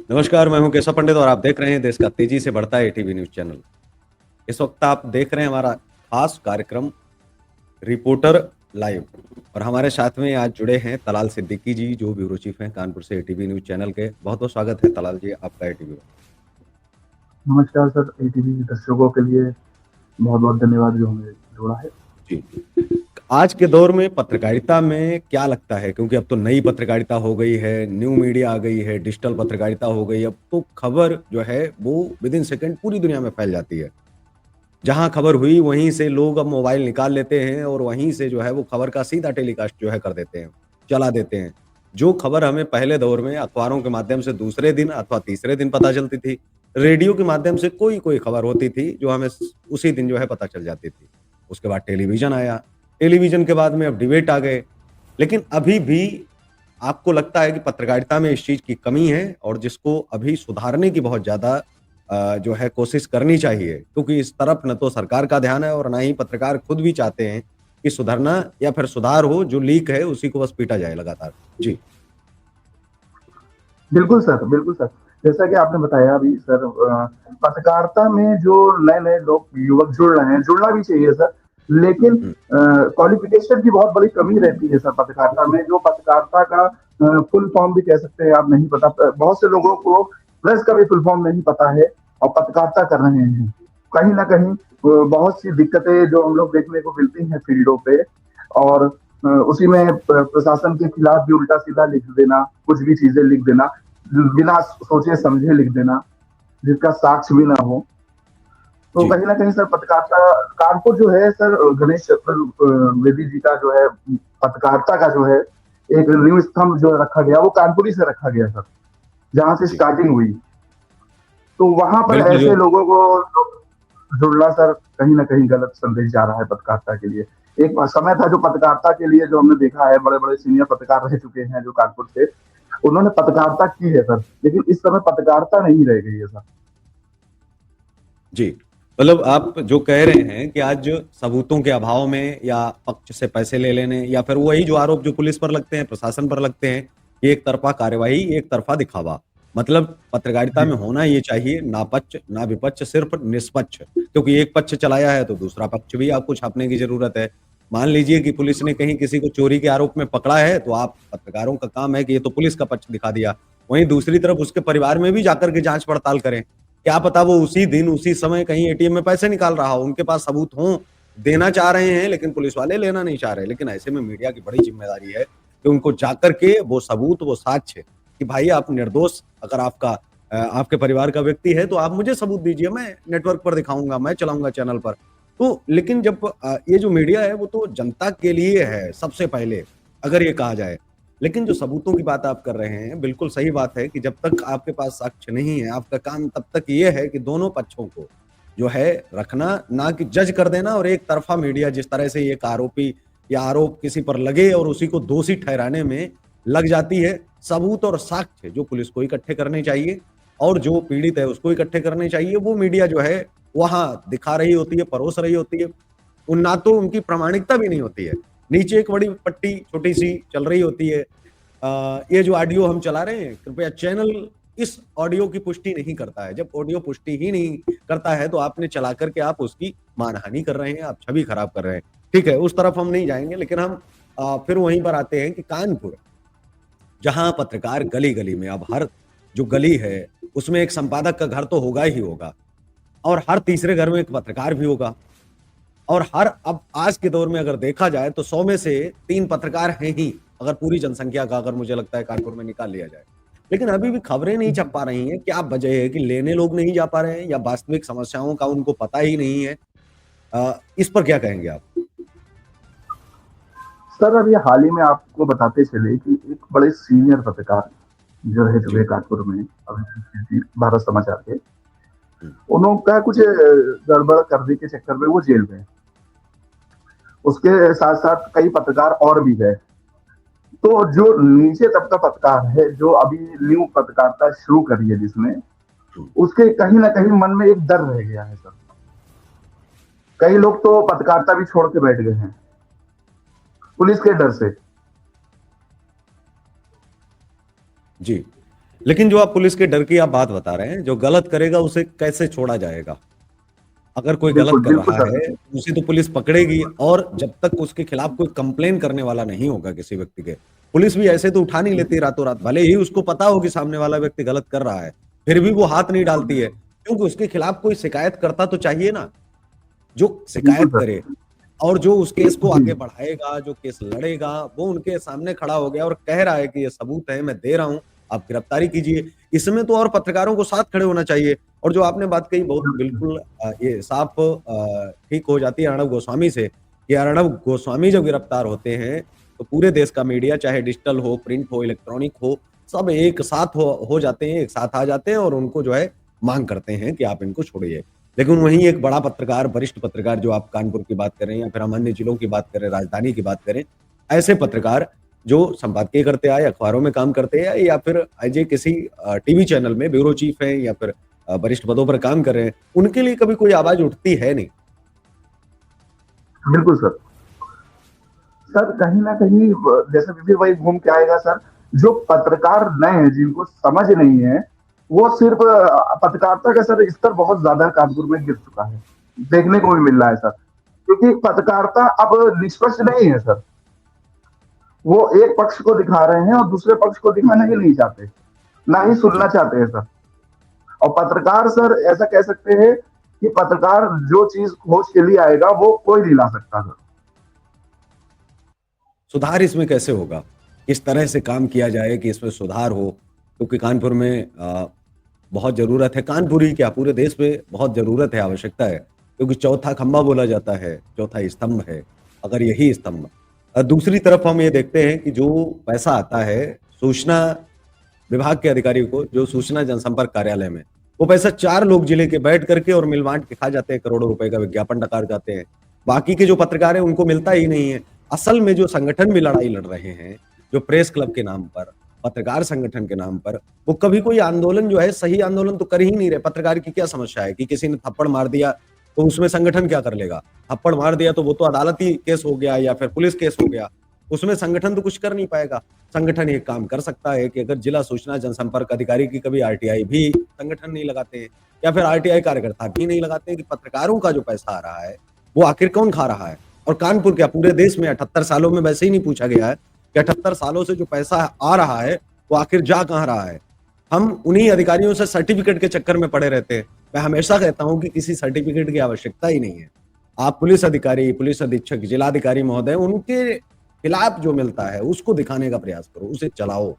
नमस्कार, मैं हूं केशव पंडित और आप देख रहे हैं देश का तेजी से बढ़ता है एटीवी न्यूज़ चैनल। इस वक्त आप देख रहे हैं हमारा खास कार्यक्रम रिपोर्टर लाइव और हमारे साथ में आज जुड़े हैं तलाल सिद्दीकी जी जो ब्यूरो चीफ हैं कानपुर से एटीवी न्यूज़ चैनल के। बहुत-बहुत स्वागत है तलाल जी आपका एटीवी में। नमस्कार सर, एटीवी दर्शकों के लिए बहुत-बहुत धन्यवाद जो हमें जोड़ा है। जी। आज के दौर में पत्रकारिता में क्या लगता है क्योंकि अब तो नई पत्रकारिता हो गई है, न्यू मीडिया आ गई है, डिजिटल पत्रकारिता हो गई है, अब तो खबर जो है वो विदिन सेकंड पूरी दुनिया में फैल जाती है। जहाँ खबर हुई वहीं से लोग अब मोबाइल निकाल लेते हैं और वहीं से जो है वो खबर का सीधा टेलीकास्ट जो है कर देते हैं, चला देते हैं। जो खबर हमें पहले दौर में अखबारों के माध्यम से दूसरे दिन अथवा तीसरे दिन पता चलती थी, रेडियो के माध्यम से कोई-कोई खबर होती थी जो हमें उसी दिन जो है पता चल जाती थी। उसके बाद टेलीविज़न आया, टेलीविज़न के बाद में अब डिबेट आ गए। लेकिन अभी भी आपको लगता है कि पत्रकारिता में इस चीज़ की कमी है और जिसको अभी सुधारने की बहुत ज़्यादा जो है कोशिश करनी चाहिए क्योंकि इस तरफ न तो सरकार का ध्यान है और ना ही पत्रकार खुद भी चाहते हैं कि सुधरना या फिर सुधार हो, जो लीक है उसी को बस पीटा जाए लगातार। जी। बिल्कुल सर, बिल्कुल सर। जैसा कि आपने बताया अभी सर पत्रकारिता में जो नए-नए लोग युवक जुड़ रहे हैं, जुड़ना भी चाहिए सर, लेकिन हुँ, क्वालिफ़िकेशन की बहुत बड़ी कमी रहती है सर पत्रकारिता में, जो पत्रकारिता का फुल फॉर्म भी कह सकते हैं आप नहीं पता बहुत से लोगों को प्रेस का भी फुल फॉर्म नहीं पता है और पत्रकारिता कर रहे हैं। कहीं न कहीं बहुत सी दिक्कतें जो हम लोग देखने को मिलती हैं फ़ील्डों पे और उसी में प्रशासन के खिलाफ भी उल्टा-सीधा लिख देना, कुछ भी चीज़ें लिख देना, बिना सोचे समझे लिख देना, जिसका साक्ष्य भी ना हो। तो जी, कहीं न कहीं सर पत्रकारिता कानपुर जो है सर गणेश चतुर्वेदी जी का जो है पत्रकारिता का जो है एक नींव स्तंभ जो रखा गया, वो कानपुर ही से रखा गया सर, जहाँ से जी। स्टार्टिंग हुई। तो वहाँ पर बिल्कुल जो ऐसे लोगों को जुड़ना सर कहीं न कहीं गलत संदेश जा रहा है पत्रकारिता के लिए। एक समय था जो पत्रकारिता के लिए जो हमने देखा है बड़े-बड़े सीनियर पत्रकार रह चुके हैं जो कानपुर से, उन्होंने पत्रकारिता की है सर, लेकिन इस समय पत्रकारिता नहीं रह गई है सर। जी, मतलब आप जो कह रहे हैं कि आज सबूतों के अभाव में या पक्ष से पैसे ले लेने या फिर वही जो आरोप जो पुलिस पर लगते हैं, प्रशासन पर लगते हैं, कि एक तरफ़ा कार्यवाही, एक तरफ़ा दिखावा। मतलब पत्रकारिता जी, में होना ये चाहिए ना पक्ष, ना विपक्ष, सिर्फ़ निष्पक्ष। क्योंकि एक पक्ष चलाया है तो दूसरा पक्ष भी आपको छापने की ज़रूरत है। मान लीजिए कि पुलिस ने कहीं किसी को चोरी के आरोप में पकड़ा है, तो आप पत्रकारों का काम है कि ये तो पुलिस का पक्ष दिखा दिया। वहीं दूसरी तरफ उसके परिवार में भी जाकर के जाँच-पड़ताल करें। क्या पता वो उसी दिन, उसी समय कहीं एटीएम में पैसे निकाल रहा हो, उनके पास सबूत हों, देना चाह रहे हैं लेकिन पुलिस वाले लेना नहीं चाह रहे। लेकिन ऐसे में मीडिया की बड़ी ज़िम्मेदारी है कि उनको जाकर के वो सबूत, वो साक्ष्य कि भाई आप निर्दोष अगर आपके परिवार का व्यक्ति है तो आप मुझे सबूत दीजिए, मैं नेटवर्क पर दिखाऊँगा, मैं चलाऊँगा चैनल पर। तो लेकिन जब ये जो मीडिया है वो तो जनता के लिए है सबसे पहले, अगर ये कहा जाए। लेकिन जो सबूतों की बात आप कर रहे हैं, बिल्कुल सही बात है कि जब तक आपके पास साक्ष्य नहीं है, आपका काम तब तक ये है कि दोनों पक्षों को जो है रखना, ना कि जज कर देना और एक तरफ़ा मीडिया जिस तरह से एक आरोपी या आरोप किसी पर लगे और उसी को दोषी ठहराने में लग जाती है। सबूत और साक्ष्य जो पुलिस को इकट्ठे करने चाहिए और जो पीड़ित है उसको इकट्ठे करने चाहिए, वो मीडिया जो है वहाँ दिखा रही होती है, परोस रही होती है। ना तो उनकी प्रामाणिकता भी नहीं होती है। नीचे एक बड़ी पट्टी छोटी-सी चल रही होती है। ये जो ऑडियो हम चला रहे हैं, कृपया चैनल इस ऑडियो की पुष्टि नहीं करता है। जब ऑडियो पुष्टि ही नहीं करता है, तो आपने चला कर के आप उसकी मानहानि कर रहे हैं, आप छवि खराब कर रहे हैं। ठीक है, उस तरफ हम नहीं जाएँगे, लेकिन हम फिर वहीं पर आते हैं कि कानपुर, जहाँ पत्रकार गली-गली में अब हर जो गली है, उसमें एक संपादक का घर तो होगा ही होगा और हर तीसरे घर में एक पत्रकार भी होगा। और हर अब आज के दौर में अगर देखा जाए तो 100 में से 3 पत्रकार हैं ही, अगर पूरी जनसंख्या का अगर मुझे लगता है कानपुर में निकाल लिया जाए। लेकिन अभी भी खबरें नहीं छप पा रही हैं, क्या वजह है कि लेने लोग नहीं जा पा रहे हैं या वास्तविक समस्याओं का उनको पता ही नहीं है? इस पर क्या कहेंगे आप? सर अभी हाल ही में आपको बताते चले कि एक बड़े सीनियर पत्रकार जो रह चुके जी। हैं कानपुर में, अभी भारत समाचार के, हुँ, उनका कुछ गड़बड़ करने के चक्कर में वो जेल में है। उसके साथ-साथ कई पत्रकार और भी गए। तो जो नीचे तबका पत्रकार है, जो अभी न्यू पत्रकारिता शुरू करी है जिसने, हुँ। उसके कहीं न कहीं मन में एक डर रह गया है सर। कई लोग तो पत्रकारिता भी छोड़ के बैठ गए हैं, पुलिस के डर से। जी। लेकिन जो आप पुलिस के डर की आप बात बता रहे हैं, जो गलत करेगा उसे कैसे छोड़ा जाएगा? अगर कोई गलत बिल्कुल, कर बिल्कुल रहा सर। है, उसे तो पुलिस पकड़ेगी, और जब तक उसके खिलाफ कोई कंप्लेन करने वाला नहीं होगा किसी व्यक्ति के, पुलिस भी ऐसे तो उठा नहीं लेती रातों रात। भले ही उसको पता हो कि सामने वाला व्यक्ति गलत कर रहा है, फिर भी वो हाथ नहीं बिल्कुल, डालती है, क्योंकि उसके खिलाफ कोई शिकायत करता तो चाहिए ना, जो बिल्कुल शिकायत सर। करे और जो उस केस को जी, आगे बढ़ाएगा, जो केस लड़ेगा, वो उनके सामने खड़ा हो गया और कह रहा है कि ये सबूत है, मैं दे रहा हूँ, आप गिरफ्तारी कीजिए। इसमें तो और पत्रकारों को साथ खड़े होना चाहिए। और जो आपने बात कही बहुत बिल्कुल, बिल्कुल ये साफ ठीक हो जाती है अर्णव गोस्वामी से, कि अर्णव गोस्वामी जब गिरफ्तार होते हैं, तो पूरे देश का मीडिया चाहे डिजिटल हो, प्रिंट हो, इलेक्ट्रॉनिक हो, सब एक साथ हो जाते हैं, एक साथ आ जाते हैं और उनको जो है माँग करते हैं कि आप इनको छोड़िए। लेकिन वहीं एक बड़ा पत्रकार, वरिष्ठ पत्रकार, जो आप कानपुर की बात करें या फिर हम अन्य जिलों की बात करें, राजधानी की बात करें, ऐसे पत्रकार जो संपादकीय करते आए, अखबारों में काम करते आए या फिर एज़ ए किसी टीवी चैनल में ब्यूरो चीफ हैं या फिर वरिष्ठ पदों पर काम कर रहे हैं, उनके लिए कभी कोई आवाज़ उठती है नहीं। बिल्कुल सर। सर कहीं न कहीं जैसे फिर वही घूम के आएगा सर, जो पत्रकार नए हैं जिनको समझ नहीं है, वो सिर्फ़ पत्रकारिता का सर स्तर बहुत ज़्यादा कानपुर में गिर चुका है। देखने को भी मिल रहा है सर। क्योंकि पत्रकारिता अब निष्पक्ष नहीं है सर। वो एक पक्ष को दिखा रहे हैं और दूसरे पक्ष को दिखाना ही नहीं चाहते, ना ही सुनना जी। चाहते हैं सर। और पत्रकार सर ऐसा कह सकते हैं कि पत्रकार जो चीज़ खोज के लिए आएगा वो कोई नहीं ला सकता सर। सुधार इसमें कैसे होगा? किस तरह से काम किया जाए कि इसमें सुधार हो? क्योंकि कानपुर में बहुत ज़रूरत है, कानपुर ही क्या पूरे देश में बहुत ज़रूरत है, आवश्यकता है। क्योंकि चौथा खंभा बोला जाता है, चौथा स्तंभ है, अगर यही स्तंभ दूसरी तरफ हम ये देखते हैं कि जो पैसा आता है सूचना विभाग के अधिकारी को, जो सूचना जनसंपर्क कार्यालय में, वो पैसा 4 लोग जिले के बैठ करके और मिल-बाँट के खा जाते हैं, करोड़ों रुपए का विज्ञापन डकार जाते हैं। बाकी के जो पत्रकार हैं उनको मिलता ही नहीं है। असल में जो संगठन भी लड़ाई लड़ रहे हैं, जो प्रेस क्लब के नाम पर, पत्रकार संगठन के नाम पर, वो कभी कोई आंदोलन जो है सही आंदोलन तो कर ही नहीं रहे। पत्रकार की क्या समस्या है कि किसी ने थप्पड़ मार दिया, तो उसमें संगठन क्या कर लेगा? थप्पड़ मार दिया तो वो तो अदालती केस हो गया या फिर पुलिस केस हो गया। उसमें संगठन तो कुछ कर नहीं पाएगा। संगठन एक काम कर सकता है कि अगर जिला सूचना जनसंपर्क अधिकारी की कभी आरटीआई भी संगठन नहीं लगाते हैं या फिर आरटीआई कार्यकर्ता भी नहीं लगाते हैं कि पत्रकारों का जो पैसा आ रहा है, वो आखिर कौन खा रहा है? और कानपुर क्या पूरे देश में 78 सालों में वैसे ही नहीं पूछा गया है कि 78 सालों से जो पैसा आ रहा है, वो आखिर जा कहाँ रहा है? हम उन्हीं अधिकारियों से सर्टिफिकेट के चक्कर में पड़े रहते हैं। मैं हमेशा कहता हूँ कि किसी सर्टिफिकेट की आवश्यकता ही नहीं है। आप पुलिस अधिकारी, पुलिस अधीक्षक, जिलाधिकारी महोदय, उनके खिलाफ जो मिलता है उसको दिखाने का प्रयास करो, उसे चलाओ।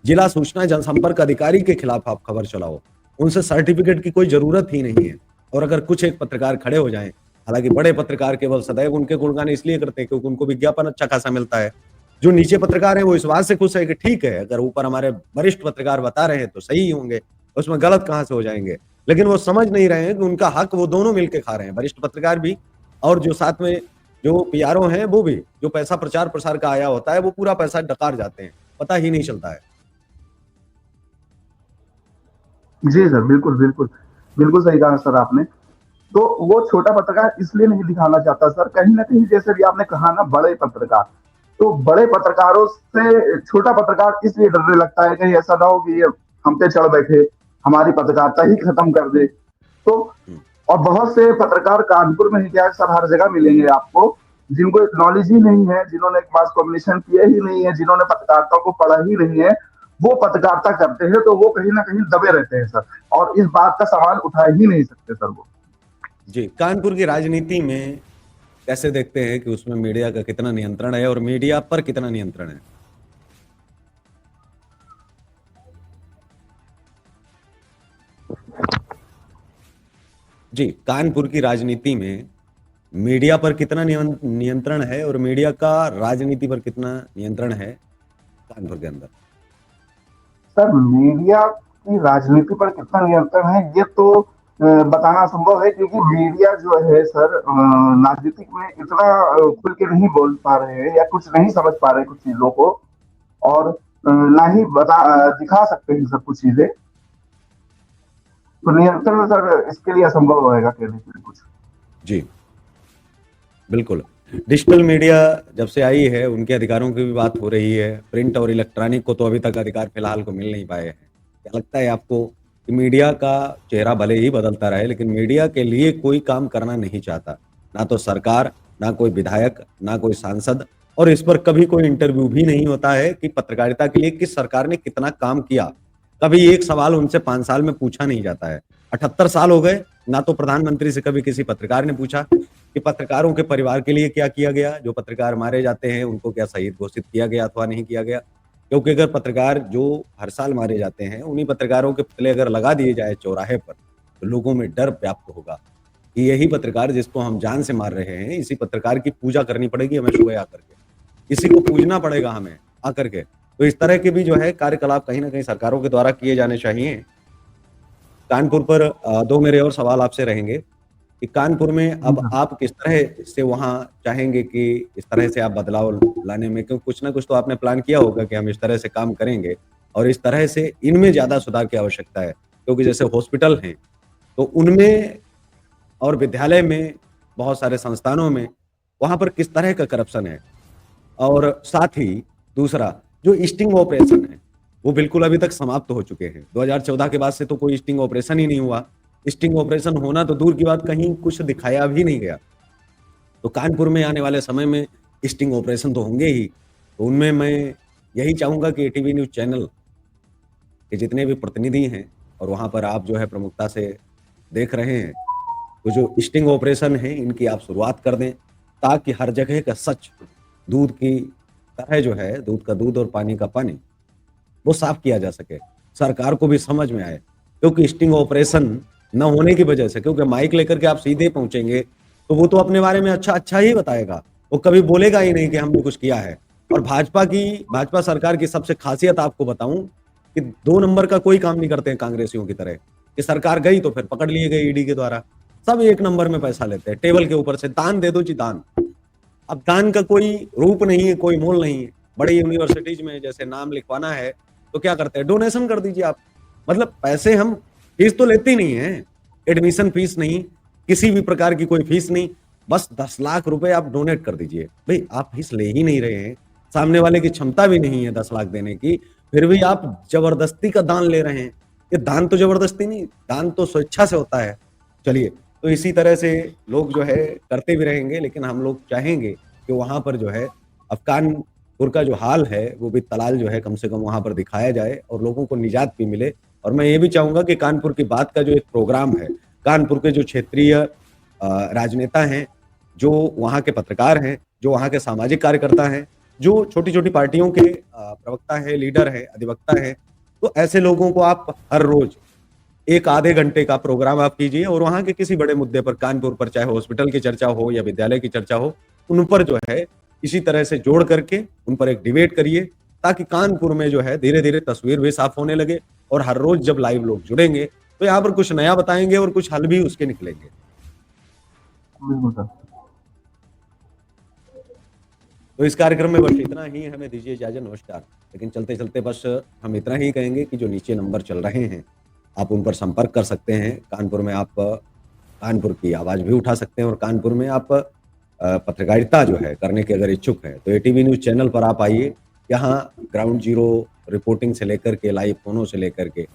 जिला सूचना जनसंपर्क अधिकारी के खिलाफ आप खबर चलाओ। उनसे सर्टिफिकेट की कोई ज़रूरत ही नहीं है। और अगर कुछ एक पत्रकार खड़े हो जाएँ, हालाँकि बड़े पत्रकार केवल सदैव उनके गुणगान इसलिए करते हैं क्योंकि उनको विज्ञापन अच्छा खासा मिलता है। जो नीचे पत्रकार हैं वो इस बात से खुश है कि ठीक है, अगर ऊपर हमारे वरिष्ठ पत्रकार बता रहे हैं तो सही ही होंगे, उसमें गलत कहाँ से हो जाएँगे। लेकिन वो समझ नहीं रहे हैं कि उनका हक वो दोनों मिलके खा रहे हैं, वरिष्ठ पत्रकार भी और जो साथ में जो पीआरओ हैं वो भी। जो पैसा प्रचार-प्रसार का आया होता है, वो पूरा पैसा डकार जाते हैं, पता ही नहीं चलता है। जी सर, बिल्कुल, बिल्कुल। बिल्कुल सही कहा सर आपने। तो वो छोटा पत्रकार इसलिए नहीं दिखाना चाहता सर, कहीं न कहीं जैसे भी आपने कहा ना बड़े पत्रकार, तो बड़े पत्रकारों से छोटा पत्रकार इसलिए डरने लगता है कहीं ऐसा ना हो कि ये हम पे चढ़ बैठे, हमारी पत्रकारिता ही खत्म कर दे। तो हुँ, और बहुत से पत्रकार कानपुर में ही क्या सर हर जगह मिलेंगे आपको, जिनको एक नॉलेज ही नहीं है, जिन्होंने एक मास कम्युनिकेशन किया ही नहीं है, जिन्होंने पत्रकारिता को पढ़ा ही नहीं है, वो पत्रकारिता करते हैं तो वो कहीं न कहीं दबे रहते हैं सर और इस बात का सवाल उठा ही नहीं सकते सर वो। जी, कानपुर की राजनीति में कैसे देखते हैं कि उसमें मीडिया का कितना नियंत्रण है और मीडिया पर कितना नियंत्रण है? जी, कानपुर की राजनीति में मीडिया पर कितना नियंत्रण है और मीडिया का राजनीति पर कितना नियंत्रण है कानपुर के अंदर? सर मीडिया की राजनीति पर कितना नियंत्रण है ये तो बताना असंभव है क्योंकि मीडिया जो है सर राजनीतिक में इतना खुल के नहीं बोल पा रहे हैं या कुछ नहीं समझ पा रहे हैं कुछ चीजों को और ना ही दिखा सकते हैं सब कुछ चीजें तो नियंत्रण सर इसके लिए असंभव होएगा कहने के लिए कुछ। जी, बिल्कुल। डिजिटल मीडिया जब से आई है, उनके अधिकारों की भी बात हो रही है। प्रिंट और इलेक्ट्रॉनिक को तो अभी तक अधिकार फिलहाल को मिल नहीं पाए हैं। क्या लगता है आपको कि मीडिया का चेहरा भले ही बदलता रहे, लेकिन मीडिया के लिए कोई काम करना नहीं चाहता, ना तो सरकार, ना कोई विधायक, ना कोई सांसद, और इस पर कभी कोई इंटरव्यू भी नहीं होता है कि पत्रकारिता के लिए किस सरकार ने कितना काम किया। कभी एक सवाल उनसे 5 साल में पूछा नहीं जाता है। 78 साल हो गए, ना तो प्रधानमंत्री से कभी किसी पत्रकार ने पूछा कि पत्रकारों के परिवार के लिए क्या किया गया, जो पत्रकार मारे जाते हैं उनको क्या शहीद घोषित किया गया अथवा नहीं किया गया। क्योंकि अगर पत्रकार जो हर साल मारे जाते हैं, उन्हीं पत्रकारों के पुतले अगर लगा दिए जाए चौराहे पर, तो लोगों में डर व्याप्त होगा कि यही पत्रकार जिसको हम जान से मार रहे हैं, इसी पत्रकार की पूजा करनी पड़ेगी हमें सुबह आकर के, इसी को पूजना पड़ेगा हमें आकर के। तो इस तरह के भी जो है कार्यकलाप कहीं न कहीं सरकारों के द्वारा किए जाने चाहिए। कानपुर पर 2 मेरे और सवाल आपसे रहेंगे कि कानपुर में जी अब सर। आप किस तरह से वहाँ चाहेंगे कि इस तरह से आप बदलाव लाने में, क्योंकि कुछ ना कुछ तो आपने प्लान किया होगा कि हम इस तरह से काम करेंगे और इस तरह से इनमें ज़्यादा सुधार की आवश्यकता है। क्योंकि जैसे हॉस्पिटल हैं, तो उनमें और विद्यालय में, बहुत सारे संस्थानों में, वहाँ पर किस तरह का करप्शन है। और साथ ही दूसरा जो स्टिंग ऑपरेशन है, वो बिल्कुल अभी तक समाप्त हो चुके हैं। 2014 के बाद से तो कोई स्टिंग ऑपरेशन ही नहीं हुआ। स्टिंग ऑपरेशन होना तो दूर की बात, कहीं कुछ दिखाया भी नहीं गया। तो कानपुर में आने वाले समय में स्टिंग ऑपरेशन तो होंगे ही। तो उनमें मैं यही चाहूँगा कि एटीवी न्यूज़ चैनल के जितने भी प्रतिनिधि हैं और वहाँ पर आप जो है प्रमुखता से देख रहे हैं, तो जो स्टिंग ऑपरेशन है इनकी आप शुरुआत कर दें, ताकि हर जगह का सच दूध की तरह जो है, दूध का दूध और पानी का पानी, वो साफ किया जा सके, सरकार को भी समझ में आए। क्योंकि स्टिंग ऑपरेशन न होने की वजह से, क्योंकि माइक लेकर के आप सीधे पहुँचेंगे, तो वो तो अपने बारे में अच्छा-अच्छा ही बताएगा, वो कभी बोलेगा ही नहीं कि हमने कुछ किया है। और भाजपा सरकार की सबसे खासियत आपको बताऊँ कि 2 नंबर का कोई काम नहीं करते हैं कांग्रेसियों की तरह, कि सरकार गई तो फिर पकड़ लिए गए ईडी के द्वारा। सब 1 नंबर में पैसा लेते हैं, टेबल के ऊपर से दान दे दो जी दान। अब दान का कोई रूप नहीं है, कोई मोल नहीं है। बड़ी यूनिवर्सिटीज में जैसे नाम लिखवाना है, तो क्या करते हैं, डोनेशन कर दीजिए आप। मतलब पैसे हम, फीस तो लेते ही नहीं है, एडमिशन फीस नहीं, किसी भी प्रकार की कोई फीस नहीं, बस 10 लाख रुपए आप डोनेट कर दीजिए। भाई आप फीस ले ही नहीं रहे हैं, सामने वाले की क्षमता भी नहीं है 10 लाख देने की, फिर भी आप जबरदस्ती का दान ले रहे हैं। ये दान तो जबरदस्ती नहीं, दान तो स्वेच्छा से होता है। चलिए, तो इसी तरह से लोग जो है करते भी रहेंगे, लेकिन हम लोग चाहेंगे कि वहाँ पर जो है अफ़गानपुर का जो हाल है, वो भी तलाल जो है कम से कम वहाँ पर दिखाया जाए और लोगों को निजात भी मिले। और मैं ये भी चाहूँगा कि कानपुर की बात का जो एक प्रोग्राम है, कानपुर के जो क्षेत्रीय राजनेता हैं, जो वहाँ के पत्रकार हैं, जो वहाँ के सामाजिक कार्यकर्ता हैं, जो छोटी-छोटी पार्टियों के प्रवक्ता हैं, लीडर हैं, अधिवक्ता हैं, तो ऐसे लोगों को आप हर रोज़ 1 आधे घंटे का प्रोग्राम आप कीजिए और वहाँ के किसी बड़े मुद्दे पर, कानपुर पर, चाहे हॉस्पिटल की चर्चा हो या विद्यालय की चर्चा हो, उन पर जो है इसी तरह से जोड़ करके उन पर एक डिबेट करिए, ताकि कानपुर में जो है धीरे-धीरे तस्वीर भी साफ होने लगे और हर रोज़ जब लाइव लोग जुड़ेंगे, तो यहाँ पर कुछ नया बताएँगे और कुछ हल भी उसके निकलेंगे। बिल्कुल सर। तो इस कार्यक्रम में बस इतना ही, हमें दीजिए इजाज़त, नमस्कार। लेकिन चलते-चलते बस हम इतना ही कहेंगे कि जो नीचे नंबर चल रहे हैं, आप उन पर संपर्क कर सकते हैं। कानपुर में आप कानपुर की आवाज़ भी उठा सकते हैं और कानपुर में आप पत्रकारिता जो है करने के अगर इच्छुक हैं, तो एटीवी न्यूज़ चैनल पर आप आइए। यहाँ ग्राउंड ज़ीरो रिपोर्टिंग से लेकर के, लाइव फ़ोनों से लेकर के,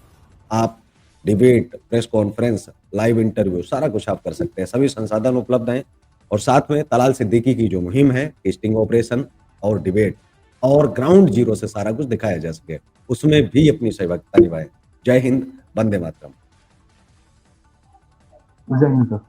आप debate, press conference, live interview, सारा कुछ आप कर सकते हैं। सभी संसाधन उपलब्ध हैं और साथ में तलाल सिद्दीकी की जो मुहिम है, स्टिंग ऑपरेशन और डिबेट और ग्राउंड ज़ीरो से सारा कुछ दिखाया जा सके, उसमें भी अपनी सहभागिता निभाएँ। जय हिंद, वंदे मातरम। जय हिंद सर।